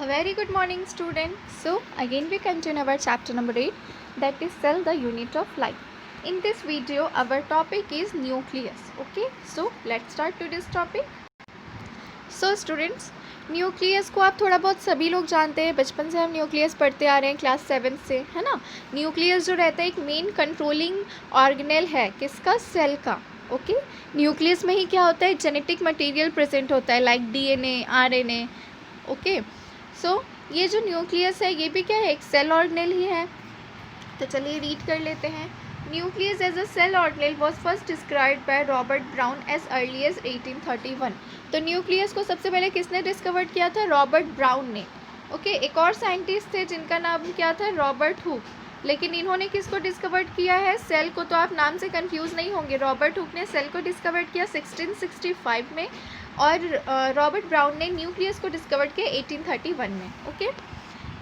A very good morning, students. So again we continue our chapter number 8, that is cell, the unit of life. In this video our topic is nucleus. Okay, so let's start today's topic. So students, nucleus को आप थोड़ा बहुत सभी लोग जानते हैं, बचपन से हम न्यूक्लियस पढ़ते आ रहे हैं क्लास 7 से, है ना। न्यूक्लियस जो रहता है एक मेन कंट्रोलिंग ऑर्गेनेल है, किसका? सेल का। ओके, न्यूक्लियस में ही क्या होता है? जेनेटिक मटेरियल प्रेजेंट होता है, लाइक डीएनए, आरएनए। ओके, सो ये जो न्यूक्लियस है ये भी क्या है? एक सेल ऑर्गेनेल ही है। तो चलिए रीड कर लेते हैं। Nucleus as a cell organelle was first described by Robert Brown as early as 1831। तो न्यूक्लियस को सबसे पहले किसने डिस्कवर किया था? रॉबर्ट ब्राउन ने। ओके, एक और साइंटिस्ट थे जिनका नाम क्या था? Robert Hooke. लेकिन इन्होंने किसको डिस्कवर किया है? सेल को। तो आप नाम से कंफ्यूज नहीं होंगे, रॉबर्ट हुक ने सेल को डिस्कवर किया 1665 में और रॉबर्ट ब्राउन ने न्यूक्लियस को डिस्कवर किया 1831 में। ओके,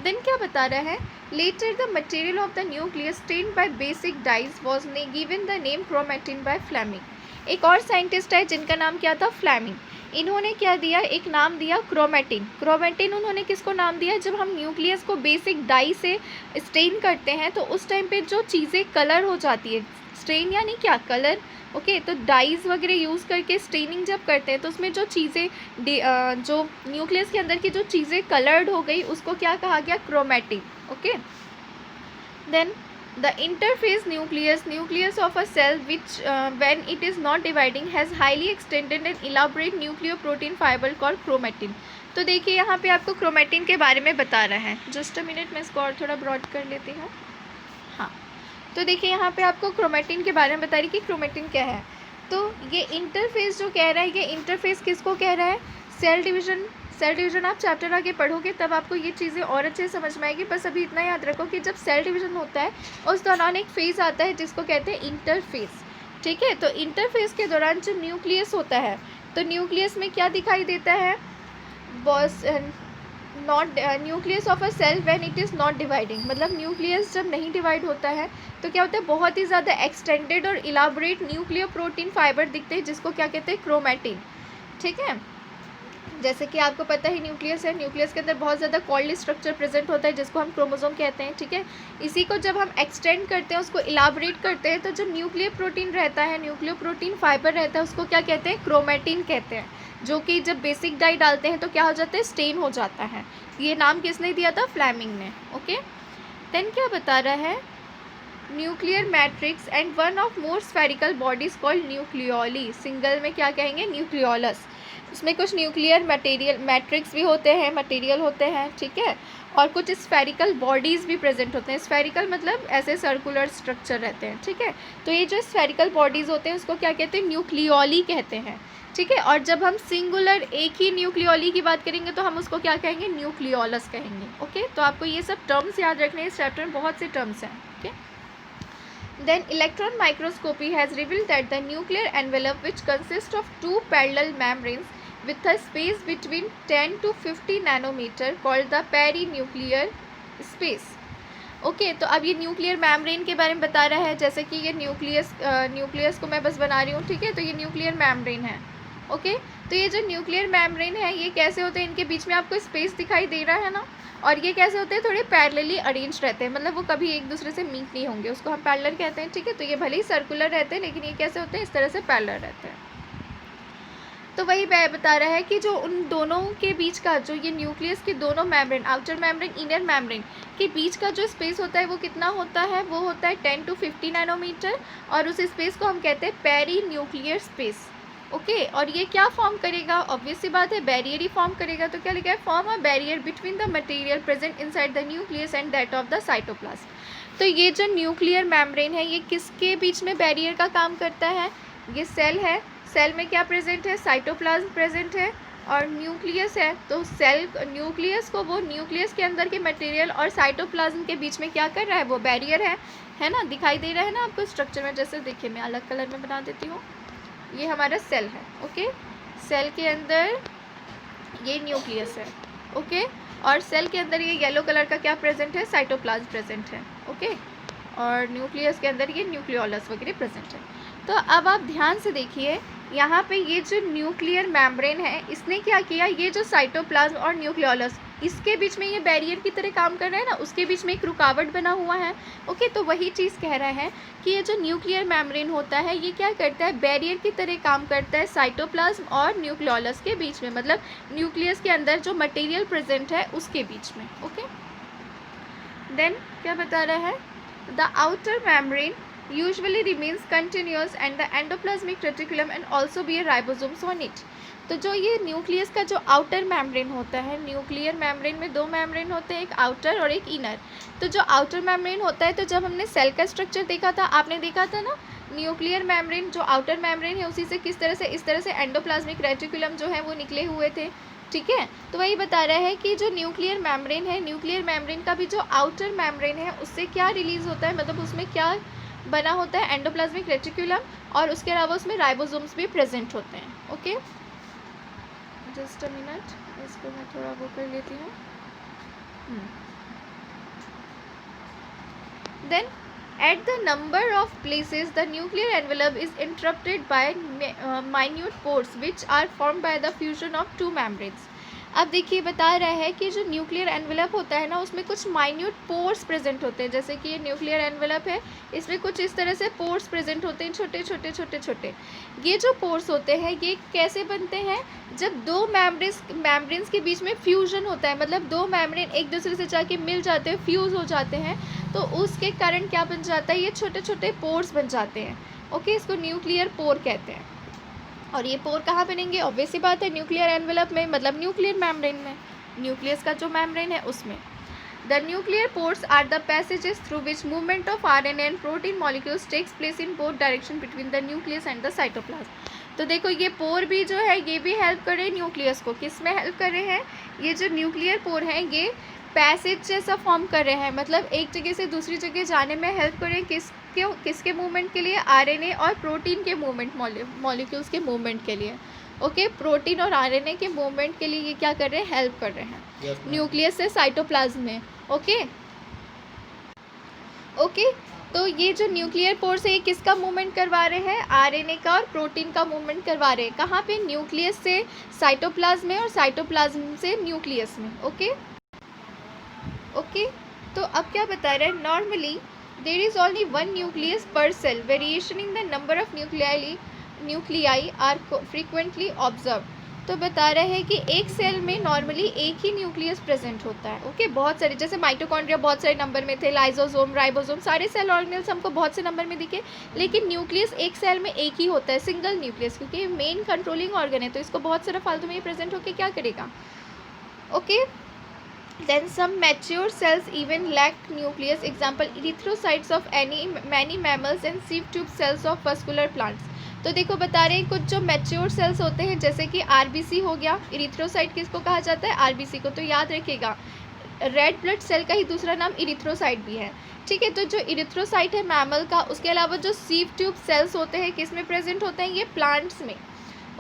देन क्या बता रहा है? Later the material of the nucleus stained by basic dyes was given the name chromatin by Flemming. एक और साइंटिस्ट है जिनका नाम क्या था? फ्लेमिंग। इन्होंने क्या दिया? एक नाम दिया क्रोमेटिन। क्रोमेटिन उन्होंने किसको नाम दिया? जब हम न्यूक्लियस को बेसिक डाई से स्टेन करते हैं तो उस टाइम पे जो चीज़ें कलर हो जाती है, स्टेन यानी क्या? कलर। ओके, तो डाइज वगैरह यूज़ करके स्टेनिंग जब करते हैं तो उसमें जो चीज़ें जो न्यूक्लियस के अंदर की जो चीज़ें कलर्ड हो गई उसको क्या कहा गया? Chromatin. Okay, then the interphase nucleus of a cell which when it is not dividing has highly extended and elaborate nucleoprotein fiber called chromatin। तो देखिए यहाँ पे आपको क्रोमेटिन के बारे में बता रहा है। जस्ट अ मिनट, मैं इसको और थोड़ा ब्रॉड कर लेती हूँ। हाँ, तो देखिए यहाँ पे आपको क्रोमेटिन के बारे में बता रही कि क्रोमेटिन क्या है। तो ये इंटरफेस जो कह रहा है, ये इंटरफेस किसको कह रहा है? सेल डिवीज़न आप चैप्टर आगे पढ़ोगे तब आपको ये चीज़ें और अच्छे से समझ में आएगी। बस अभी इतना याद रखो कि जब सेल डिवीज़न होता है उस दौरान एक फेज़ आता है जिसको कहते हैं इंटरफेस। ठीक है, तो इंटरफेस के दौरान जो न्यूक्लियस होता है, तो न्यूक्लियस में क्या दिखाई देता है? Boss not nucleus of a cell when it is not dividing. मतलब न्यूक्लियस जब नहीं डिवाइड होता है तो क्या होता है? बहुत ही ज़्यादा एक्सटेंडेड और इलाबोरेट न्यूक्लियोप्रोटीन फाइबर दिखते हैं जिसको क्या कहते हैं? क्रोमेटिन। ठीक है, जैसे कि आपको पता ही न्यूक्लियस है, न्यूक्लियस के अंदर बहुत ज़्यादा कॉल्ड स्ट्रक्चर प्रेजेंट होता है जिसको हम क्रोमोसोम कहते हैं। ठीक है, इसी को जब हम एक्सटेंड करते हैं, उसको इलाबरेट करते हैं, तो जो न्यूक्लियर प्रोटीन रहता है, न्यूक्लियर प्रोटीन फाइबर रहता है, उसको क्या कहते हैं? क्रोमेटिन कहते हैं। जो कि जब बेसिक डाई डालते हैं तो क्या हो जाता है? स्टेन हो जाता है। ये नाम किसने दिया था? फ्लेमिंग ने। ओके, देन क्या बता रहा है? Nuclear matrix and one of more spherical bodies called nucleoli. Single में क्या कहेंगे? न्यूक्लियोलस। उसमें कुछ न्यूक्लियर मटेरियल मैट्रिक्स भी होते हैं, मटेरियल होते हैं। ठीक है, और कुछ स्फेरिकल बॉडीज़ भी प्रेजेंट होते हैं। स्फेरिकल मतलब ऐसे सर्कुलर स्ट्रक्चर रहते हैं। ठीक है, तो ये जो स्फेरिकल बॉडीज़ होते हैं उसको क्या कहते हैं? न्यूक्लियोली कहते हैं। ठीक है, और जब हम सिंगुलर एक ही न्यूक्लियोली की बात करेंगे तो हम उसको क्या कहेंगे? न्यूक्लियोलस कहेंगे। ओके, तो आपको ये सब टर्म्स याद रखने हैं, इस चैप्टर में बहुत से टर्म्स हैं। Okay, then electron microscopy has revealed that the nuclear envelope, which consists of two parallel membranes with a space between 10 to 50 nanometer, called the perinuclear space। Okay, तो अब ये न्यूक्लियर मैम्ब्रेन के बारे में बता रहा है। जैसे कि ये न्यूक्लियस को मैं बस बना रही हूँ। ठीक है, तो ये न्यूक्लियर मैम्ब्रेन है। ओके, तो ये जो न्यूक्लियर मैम्ब्रेन है ये कैसे होते हैं? इनके बीच में आपको स्पेस दिखाई दे रहा है ना, और ये कैसे होते हैं? थोड़े पैरेलली अरेंज रहते हैं, मतलब वो कभी एक दूसरे से मीट नहीं होंगे, उसको हम पैरेलल कहते हैं। ठीक है, तो ये भले ही सर्कुलर रहते हैं लेकिन ये कैसे होते हैं? इस तरह से पैरेलल रहते हैं। तो वही बता रहा है कि जो उन दोनों के बीच का, जो ये न्यूक्लियस के दोनों membrane, outer membrane, inner membrane के बीच का जो स्पेस होता है वो कितना होता है? वो होता है 10 to 50 नैनोमीटर, और उस स्पेस को हम कहते हैं पेरी न्यूक्लियर स्पेस। ओके, और ये क्या फॉर्म करेगा? ऑब्वियस सी बात है, बैरियर ही फॉर्म करेगा। तो क्या लिखा है? Form a barrier between the material present inside the nucleus and that of the cytoplasm. तो ये जो न्यूक्लियर मेम्ब्रेन है ये किसके बीच में बैरियर का काम करता है? ये सेल है, सेल में क्या प्रेजेंट है? साइटोप्लाज्म प्रेजेंट है, और न्यूक्लियस है। तो सेल न्यूक्लियस को, वो न्यूक्लियस के अंदर के मटेरियल और साइटोप्लाज्म के बीच में क्या कर रहा है? वो बैरियर है ना। दिखाई दे रहा है ना आपको स्ट्रक्चर में? जैसे देखिए मैं अलग कलर में बना देती हूँ। ये हमारा सेल है। ओके, सेल के अंदर ये न्यूक्लियस है। ओके, और सेल के अंदर ये येलो कलर का क्या प्रेजेंट है? साइटोप्लाज्म प्रेजेंट है। ओके, और न्यूक्लियस के अंदर ये न्यूक्लियोलस वगैरह प्रेजेंट है। तो अब आप ध्यान से देखिए यहाँ पे ये जो न्यूक्लियर मेम्ब्रेन है इसने क्या किया, ये जो साइटोप्लाज्म और न्यूक्लियोलस इसके बीच में ये बैरियर की तरह काम कर रहा है ना, उसके बीच में एक रुकावट बना हुआ है। ओके, तो वही चीज़ कह रहा है कि ये जो न्यूक्लियर मेम्ब्रेन होता है ये क्या करता है, बैरियर की तरह काम करता है साइटोप्लाज्म और न्यूक्लियोलस के बीच में, मतलब न्यूक्लियस के अंदर जो मटेरियल प्रेजेंट है उसके बीच में। ओके, देन क्या बता रहा है, the outer membrane usually remains continuous and the endoplasmic reticulum and also be a ribosomes on it। तो जो ये न्यूक्लियस का जो आउटर मेम्ब्रेन होता है, न्यूक्लियर मेम्ब्रेन में दो मेम्ब्रेन होते हैं, एक आउटर और एक इनर। तो जो आउटर मेम्ब्रेन होता है, तो जब हमने सेल का स्ट्रक्चर देखा था, आपने देखा था ना, न्यूक्लियर मेम्ब्रेन जो आउटर मेम्ब्रेन है उसी से किस तरह से, इस तरह से एंडोप्लाज्मिक रेटिकुलम जो है वो निकले हुए थे। ठीक है, तो वही बता रहा है कि जो न्यूक्लियर मेम्ब्रेन है, न्यूक्लियर मेम्ब्रेन का भी जो आउटर मेम्ब्रेन है उससे क्या रिलीज होता है, मतलब उसमें क्या बना होता है, एंडोप्लाज्मिक रेटिकुलम, और उसके अलावा उसमें राइबोसोम्स भी प्रेजेंट होते हैं। ओके, जस्ट अ मिनट, इसको मैं थोड़ा वो कर लेती हूँ। Then at the number of places the nuclear envelope is interrupted by minute pores which are formed by the fusion of two membranes। अब देखिए बता रहा है कि जो न्यूक्लियर एनवेलप होता है ना उसमें कुछ माइन्यूट पोर्स प्रेजेंट होते हैं, जैसे कि ये न्यूक्लियर एनवेलप है, इसमें कुछ इस तरह से पोर्स प्रेजेंट होते हैं, छोटे छोटे छोटे छोटे। ये जो पोर्स होते हैं ये कैसे बनते हैं, जब दो मैम्ब्रेन्स के बीच में फ्यूजन होता है, मतलब दो मैम्ब्रेन एक दूसरे से जाके मिल जाते हैं, फ्यूज़ हो जाते हैं, तो उसके कारण क्या बन जाता है, ये छोटे छोटे पोर्स बन जाते हैं। ओके, इसको न्यूक्लियर पोर कहते हैं। और ये पोर कहाँ बनेंगे, ऑब्वियस सी बात है न्यूक्लियर एनवेलप में, मतलब न्यूक्लियर मेम्ब्रेन में, न्यूक्लियस का जो मेम्ब्रेन है उसमें। The nuclear pores are the passages through which movement of RNA and protein molecules takes place in both direction between the nucleus and the cytoplasm. तो देखो ये पोर भी जो है ये भी हेल्प कर रहे हैं न्यूक्लियस को, किस में हेल्प कर रहे हैं, ये जो न्यूक्लियर पोर हैं ये पैसेज जैसा फॉर्म कर रहे हैं, मतलब एक जगह से दूसरी जगह जाने में हेल्प कर रहे हैं, किसके मूवमेंट के लिए, आरएनए और प्रोटीन के मूवमेंट, मॉलिक्यूल्स के मूवमेंट के लिए। ओके, प्रोटीन और आरएनए के मूवमेंट के लिए ये क्या कर रहे हैं, हेल्प कर रहे हैं न्यूक्लियस से साइटोप्लाज्म में। ओके ओके, तो ये जो न्यूक्लियर पोर्स है ये किसका मूवमेंट करवा रहे हैं, आरएनए का और प्रोटीन का मूवमेंट करवा रहे हैं, कहाँ पे, न्यूक्लियस से साइटोप्लाज्म में और साइटोप्लाज्म से न्यूक्लियस में। ओके ओके, तो अब क्या बता रहे हैं, normally there is only one nucleus per cell, variation in the number of nuclei are frequently observe. तो बता रहे हैं कि एक सेल में नॉर्मली एक ही न्यूक्लियस प्रेजेंट होता है। ओके, बहुत सारे, जैसे माइटोकॉन्ड्रिया बहुत सारे नंबर में थे, लाइजोसोम, राइबोसोम, सारे सेल ऑर्गेनेल्स हमको बहुत से नंबर में दिखे, लेकिन न्यूक्लियस एक सेल में एक ही होता है, सिंगल न्यूक्लियस, क्योंकि मेन कंट्रोलिंग ऑर्गन है तो इसको बहुत सारा फालतू में प्रेजेंट होकर क्या करेगा। Okay, then some mature cells even lack nucleus, example erythrocytes of many mammals and sieve tube cells of vascular plants। तो देखो बता रहे हैं कुछ जो मैच्योर सेल्स होते हैं, जैसे कि आरबीसी हो गया, इरिथ्रोसाइट किसको कहा जाता है, आरबीसी को, तो याद रखिएगा रेड ब्लड सेल का ही दूसरा नाम इरिथ्रोसाइट भी है। ठीक है, तो जो इरिथ्रोसाइट है मैमल का, उसके अलावा जो सीव ट्यूब सेल्स होते हैं किस में प्रेजेंट होते हैं, ये प्लांट्स में।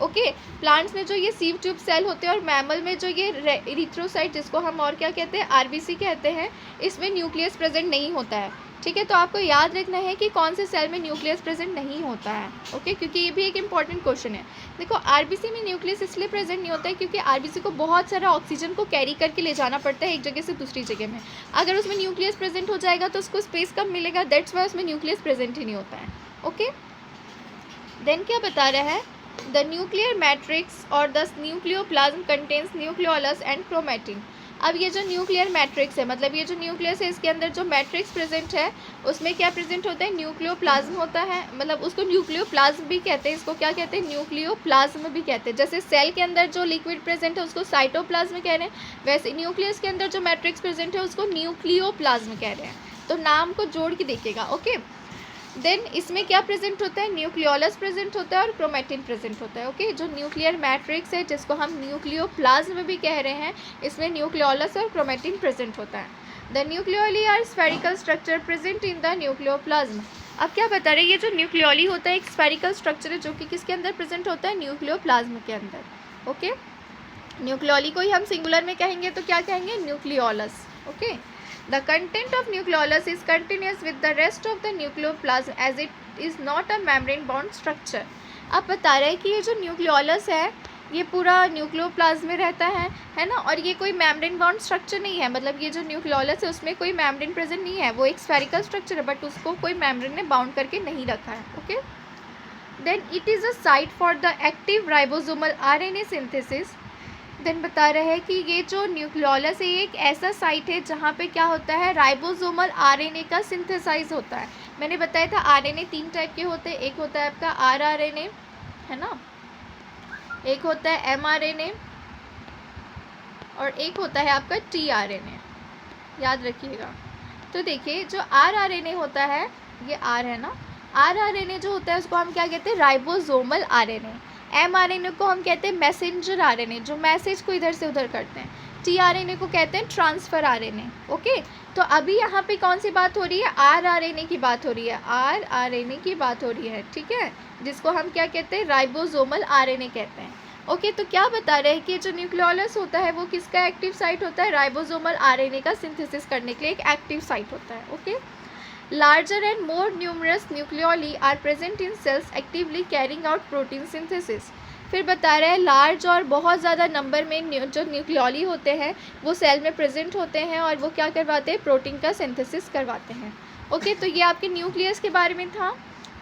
ओके, प्लांट्स में जो ये सीव ट्यूब सेल होते हैं, और मैमल में जो ये इरिथ्रोसाइट जिसको हम और क्या कहते हैं, आरबीसी कहते हैं, इसमें न्यूक्लियस प्रेजेंट नहीं होता है। ठीक है, तो आपको याद रखना है कि कौन से सेल में न्यूक्लियस प्रेजेंट नहीं होता है। ओके, क्योंकि ये भी एक इंपॉर्टेंट क्वेश्चन है। देखो आरबीसी में न्यूक्लियस इसलिए प्रेजेंट नहीं होता है क्योंकि आरबीसी को बहुत सारा ऑक्सीजन को कैरी करके ले जाना पड़ता है एक जगह से दूसरी जगह में। अगर उसमें न्यूक्लियस प्रेजेंट हो जाएगा तो उसको स्पेस कम मिलेगा, दैट्स वाई उसमें न्यूक्लियस प्रेजेंट ही नहीं होता है। ओके, देन क्या बता रहा है, द न्यूक्लियर मैट्रिक्स और the nucleoplasm contains nucleolus and chromatin. अब ये जो न्यूक्लियर मैट्रिक्स है, मतलब ये जो न्यूक्लियस है इसके अंदर जो मैट्रिक्स प्रेजेंट है उसमें क्या प्रेजेंट होता है, न्यूक्लियोप्लाज्म होता है, मतलब उसको न्यूक्लियोप्लाज्म भी कहते हैं, इसको क्या कहते हैं, न्यूक्लियोप्लाज्म भी कहते हैं। जैसे सेल के अंदर जो लिक्विड प्रेजेंट है उसको साइटोप्लाज्म कह रहे हैं, वैसे न्यूक्लियस के अंदर जो मैट्रिक्स प्रेजेंट है उसको न्यूक्लियोप्लाज्म कह रहे हैं। तो नाम को जोड़ के देखिएगा। ओके, देन इसमें क्या प्रेजेंट होता है, न्यूक्लियोलस प्रेजेंट होता है और क्रोमेटिन प्रेजेंट होता है। ओके, जो न्यूक्लियर मैट्रिक्स है जिसको हम न्यूक्लियोप्लाज्म भी कह रहे हैं, इसमें न्यूक्लियोलस और क्रोमेटिन प्रेजेंट होता है। The nucleoli are spherical structure present in the nucleoplasm. अब क्या बता रहे हैं, ये जो न्यूक्लियोली होता है एक स्फेरिकल स्ट्रक्चर है जो कि किसके अंदर प्रेजेंट होता है, न्यूक्लियोप्लाज्म के अंदर। ओके, न्यूक्लियोली को ही हम सिंगुलर में कहेंगे तो क्या कहेंगे, nucleolus. Okay, the content of nucleolus is continuous with the rest of the nucleoplasm as it is not a membrane bound structure। अब बता रहे हैं कि ये जो न्यूक्लियोलस है ये पूरा न्यूक्लियोप्लाज्म में रहता है ना, और ये कोई मेम्ब्रेन बाउंड स्ट्रक्चर नहीं है, मतलब ये जो न्यूक्लियोलस है उसमें कोई मेम्ब्रेन प्रेजेंट नहीं है, वो एक स्फेरिकल स्ट्रक्चर है बट उसको कोई मेम्ब्रेन ने बाउंड करके नहीं रखा है। Okay, then it is a site for the active ribosomal RNA synthesis. Then बता रहे हैं कि ये जो न्यूक्लियोलस है ये एक ऐसा साइट है जहाँ पे क्या होता है, राइबोसोमल आरएनए का सिंथेसाइज होता है। मैंने बताया था आरएनए 3 टाइप के होते हैं, एक होता है आपका आरआरएनए, है ना, एक होता है एमआरएनए और एक होता है आपका टीआरएनए, याद रखिएगा। तो देखिए जो आरआरएनए होता है, ये आर है ना, आरआरएनए जो होता है उसको हम क्या कहते हैं, राइबोसोमल आरएनए। एमआरएनए को हम कहते हैं मैसेंजर आरएनए, जो मैसेज को इधर से उधर करते हैं। टीआरएनए को कहते हैं ट्रांसफ़र आरएनए। ओके, तो अभी यहाँ पे कौन सी बात हो रही है, आरआरएनए की बात हो रही है, आरआरएनए की बात हो रही है, ठीक है, जिसको हम क्या कहते हैं, राइबोसोमल आरएनए कहते हैं। ओके, तो क्या बता रहे हैं कि जो न्यूक्लियोलस होता है वो किसका एक्टिव साइट होता है, राइबोसोमल आरएनए का सिंथेसिस करने के लिए एक एक्टिव साइट होता है। Okay, larger and more numerous nucleoli are present in cells actively carrying out protein synthesis. फिर बता रहे हैं लार्ज और बहुत ज़्यादा नंबर में जो न्यूक्लियोली होते हैं वो सेल में प्रेजेंट होते हैं और वो क्या करवाते हैं, प्रोटीन का सिंथेसिस करवाते हैं। ओके, तो ये आपके न्यूक्लियस के बारे में था,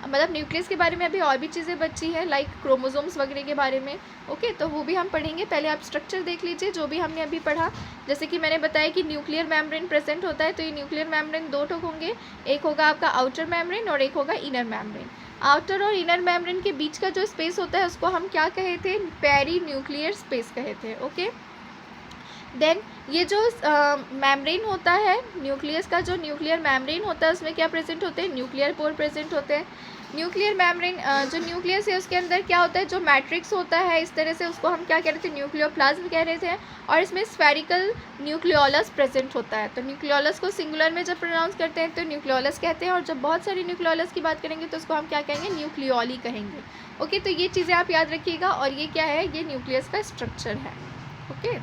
मतलब न्यूक्लियस के बारे में अभी और भी चीज़ें बची हैं लाइक क्रोमोसोम्स वगैरह के बारे में। ओके, तो वो भी हम पढ़ेंगे, पहले आप स्ट्रक्चर देख लीजिए जो भी हमने अभी पढ़ा। जैसे कि मैंने बताया कि न्यूक्लियर मेम्ब्रेन प्रेजेंट होता है, तो ये न्यूक्लियर मेम्ब्रेन 2 ठोक होंगे, एक होगा आपका आउटर मेम्ब्रेन और एक होगा इनर मेम्ब्रेन। आउटर और इनर मेम्ब्रेन के बीच का जो स्पेस होता है उसको हम क्या कहे थे, पेरी न्यूक्लियर स्पेस कहे थे। ओके, देन ये जो मेम्ब्रेन होता है न्यूक्लियस का, जो न्यूक्लियर मेम्ब्रेन होता है उसमें क्या प्रेजेंट होते हैं, न्यूक्लियर पोर प्रेजेंट होते हैं। न्यूक्लियर मेम्ब्रेन जो न्यूक्लियस है उसके अंदर क्या होता है, जो मैट्रिक्स होता है इस तरह से, उसको हम क्या कह रहे थे, न्यूक्लियोप्लाज्म कह रहे थे, और इसमें स्फेरिकल न्यूक्लियोलस प्रेजेंट होता है। तो न्यूक्लियोलस को सिंगुलर में जब प्रोनाउंस करते हैं तो न्यूक्लियोलस कहते हैं, और जब बहुत सारी न्यूक्लियोलस की बात करेंगे तो उसको हम क्या कहेंगे, न्यूक्लियोली कहेंगे। ओके, तो ये चीज़ें आप याद रखिएगा, और ये क्या है, ये न्यूक्लियस का स्ट्रक्चर है। ओके,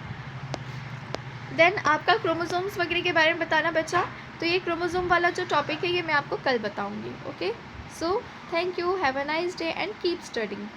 देन आपका क्रोमोसोम्स वगैरह के बारे में बताना बचा, तो ये क्रोमोसोम वाला जो टॉपिक है ये मैं आपको कल बताऊंगी। Okay, so thank you, have a nice day and keep studying.